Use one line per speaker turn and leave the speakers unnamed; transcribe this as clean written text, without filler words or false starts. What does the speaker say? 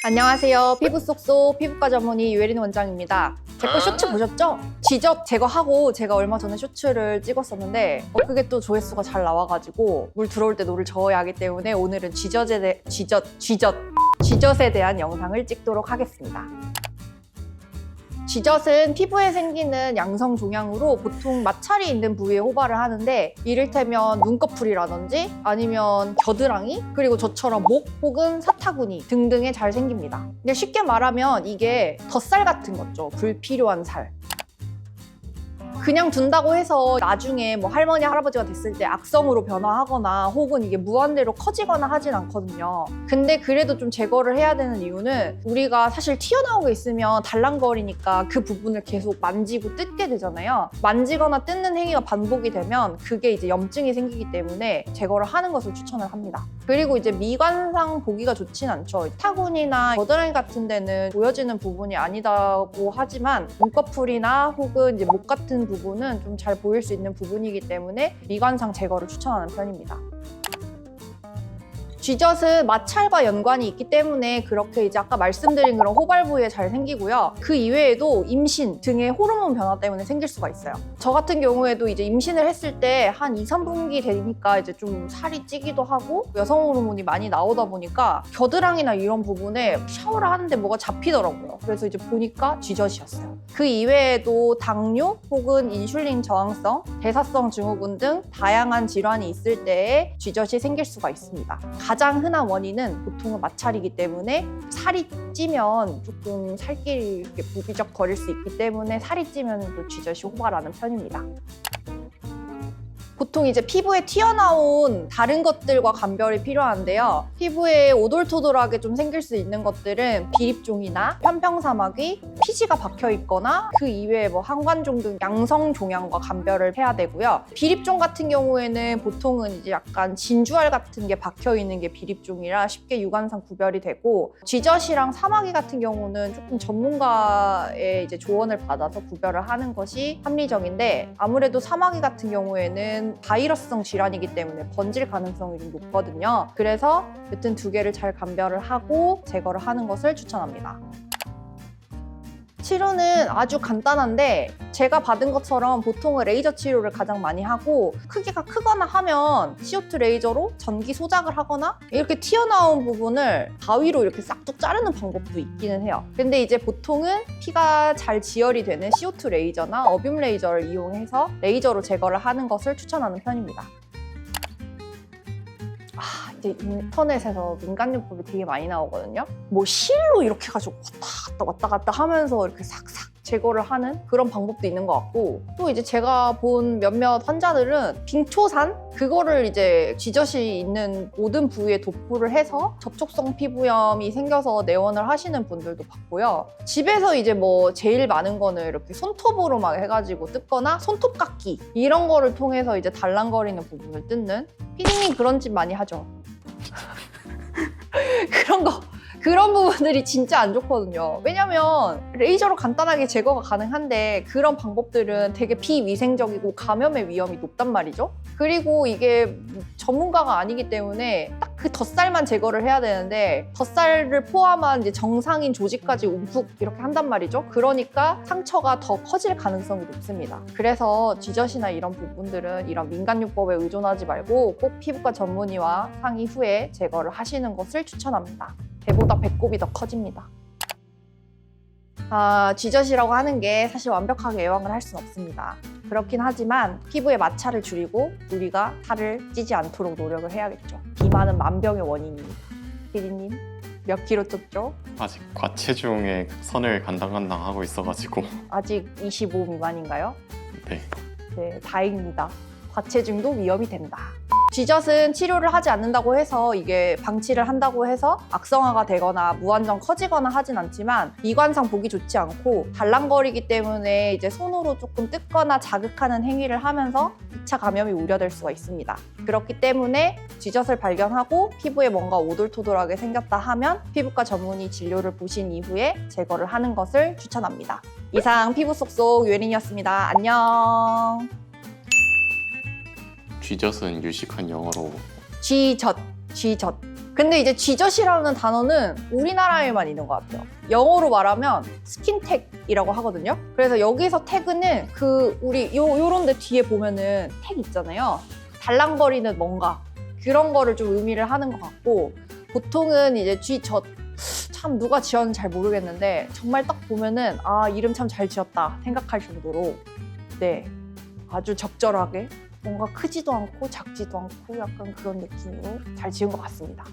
안녕하세요. 피부 쏙쏙 피부과 전문의 유혜린 원장입니다. 제 거 쇼츠 보셨죠? 지적 제거하고 제가 얼마 전에 쇼츠를 찍었었는데 그게 또 조회수가 잘 나와가지고 물 들어올 때 노를 저어야 하기 때문에 오늘은 지젖에 대한 영상을 찍도록 하겠습니다. 지젖은 피부에 생기는 양성 종양으로 보통 마찰이 있는 부위에 호발을 하는데 이를테면 눈꺼풀이라든지 아니면 겨드랑이 그리고 저처럼 목 혹은 사타구니 등등에 잘 생깁니다. 근데 쉽게 말하면 이게 덧살 같은 거죠. 불필요한 살. 그냥 둔다고 해서 나중에 뭐 할머니, 할아버지가 됐을 때 악성으로 변화하거나 혹은 이게 무한대로 커지거나 하진 않거든요. 근데 그래도 좀 제거를 해야 되는 이유는 우리가 사실 튀어나오고 있으면 달랑거리니까 그 부분을 계속 만지고 뜯게 되잖아요. 만지거나 뜯는 행위가 반복이 되면 그게 이제 염증이 생기기 때문에 제거를 하는 것을 추천을 합니다. 그리고 이제 미관상 보기가 좋진 않죠. 타군이나 겨드랑이 같은 데는 보여지는 부분이 아니다고 하지만 눈꺼풀이나 혹은 이제 목 같은 부분은 좀 잘 보일 수 있는 부분이기 때문에 미관상 제거를 추천하는 편입니다. 쥐젖은 마찰과 연관이 있기 때문에 그렇게 이제 아까 말씀드린 그런 호발 부위에 잘 생기고요. 그 이외에도 임신 등의 호르몬 변화 때문에 생길 수가 있어요. 저 같은 경우에도 이제 임신을 했을 때 한 2, 3분기 되니까 이제 좀 살이 찌기도 하고 여성 호르몬이 많이 나오다 보니까 겨드랑이나 이런 부분에 샤워를 하는데 뭐가 잡히더라고요. 그래서 이제 보니까 쥐젖이었어요. 그 이외에도 당뇨 혹은 인슐린 저항성, 대사성 증후군 등 다양한 질환이 있을 때에 쥐젖이 생길 수가 있습니다. 가장 흔한 원인은 보통은 마찰이기 때문에 살이 찌면 조금 살길이 이렇게 부비적거릴 수 있기 때문에 살이 찌면 또 쥐젖이 호발하는 편입니다. 보통 이제 피부에 튀어나온 다른 것들과 감별이 필요한데요. 피부에 오돌토돌하게 좀 생길 수 있는 것들은 비립종이나 편평사막이 피지가 박혀 있거나 그 이외에 뭐 항관종 등 양성 종양과 감별을 해야 되고요. 비립종 같은 경우에는 보통은 이제 약간 진주알 같은 게 박혀 있는 게 비립종이라 쉽게 육안상 구별이 되고 쥐젖이랑 사마귀 같은 경우는 조금 전문가의 이제 조언을 받아서 구별을 하는 것이 합리적인데 아무래도 사마귀 같은 경우에는 바이러스성 질환이기 때문에 번질 가능성이 좀 높거든요. 그래서 여튼 두 개를 잘 감별을 하고 제거를 하는 것을 추천합니다. 치료는 아주 간단한데 제가 받은 것처럼 보통은 레이저 치료를 가장 많이 하고 크기가 크거나 하면 CO2 레이저로 전기 소작을 하거나 이렇게 튀어나온 부분을 가위로 이렇게 싹둑 자르는 방법도 있기는 해요. 근데 이제 보통은 피가 잘 지혈이 되는 CO2 레이저나 어뷸 레이저를 이용해서 레이저로 제거를 하는 것을 추천하는 편입니다. 이제 인터넷에서 민간요법이 되게 많이 나오거든요. 뭐 실로 이렇게 해가지고 왔다 갔다 하면서 이렇게 삭삭 제거를 하는 그런 방법도 있는 것 같고 또 이제 제가 본 몇몇 환자들은 빙초산 그거를 이제 쥐젖이 있는 모든 부위에 도포를 해서 접촉성 피부염이 생겨서 내원을 하시는 분들도 봤고요. 집에서 이제 뭐 제일 많은 거는 이렇게 손톱으로 막 해가지고 뜯거나 손톱 깎기 이런 거를 통해서 이제 달랑거리는 부분을 뜯는 피디님 그런 집 많이 하죠. 그런 부분들이 진짜 안 좋거든요. 왜냐면 레이저로 간단하게 제거가 가능한데 그런 방법들은 되게 비위생적이고 감염의 위험이 높단 말이죠. 그리고 이게 전문가가 아니기 때문에 딱 그 덧살만 제거를 해야 되는데 덧살을 포함한 이제 정상인 조직까지 움푹 이렇게 한단 말이죠. 그러니까 상처가 더 커질 가능성이 높습니다. 그래서 쥐젖이나 이런 부분들은 이런 민간요법에 의존하지 말고 꼭 피부과 전문의와 상의 후에 제거를 하시는 것을 추천합니다. 배보다 배꼽이 더 커집니다. 쥐젖이라고 하는 게 사실 완벽하게 예방을 할 수는 없습니다. 그렇긴 하지만 피부의 마찰을 줄이고 우리가 살을 찌지 않도록 노력을 해야겠죠. 비만은 만병의 원인입니다. 피디님 몇 킬로 쪘죠?
아직 과체중에 선을 간당간당하고 있어가지고
아직 25 미만인가요?
네.
네, 다행입니다. 과체중도 위험이 된다. 쥐젖은 치료를 하지 않는다고 해서 이게 방치를 한다고 해서 악성화가 되거나 무한정 커지거나 하진 않지만 미관상 보기 좋지 않고 달랑거리기 때문에 이제 손으로 조금 뜯거나 자극하는 행위를 하면서 2차 감염이 우려될 수가 있습니다. 그렇기 때문에 쥐젖을 발견하고 피부에 뭔가 오돌토돌하게 생겼다 하면 피부과 전문의 진료를 보신 이후에 제거를 하는 것을 추천합니다. 이상 피부 쏙쏙 유혜린이었습니다. 안녕.
쥐젖은 유식한 영어로
쥐젖 근데 이제 쥐젖이라는 단어는 우리나라에만 있는 것 같아요. 영어로 말하면 스킨택이라고 하거든요. 그래서 여기서 태그는 우리 요런 데 뒤에 보면은 택 있잖아요. 달랑거리는 뭔가 그런 거를 좀 의미를 하는 것 같고, 보통은 이제 쥐젖, 참 누가 지었는지 잘 모르겠는데 정말 딱 보면은 아, 이름 참 잘 지었다 생각할 정도로 네, 아주 적절하게 뭔가 크지도 않고 작지도 않고 약간 그런 느낌으로 잘 지은 것 같습니다.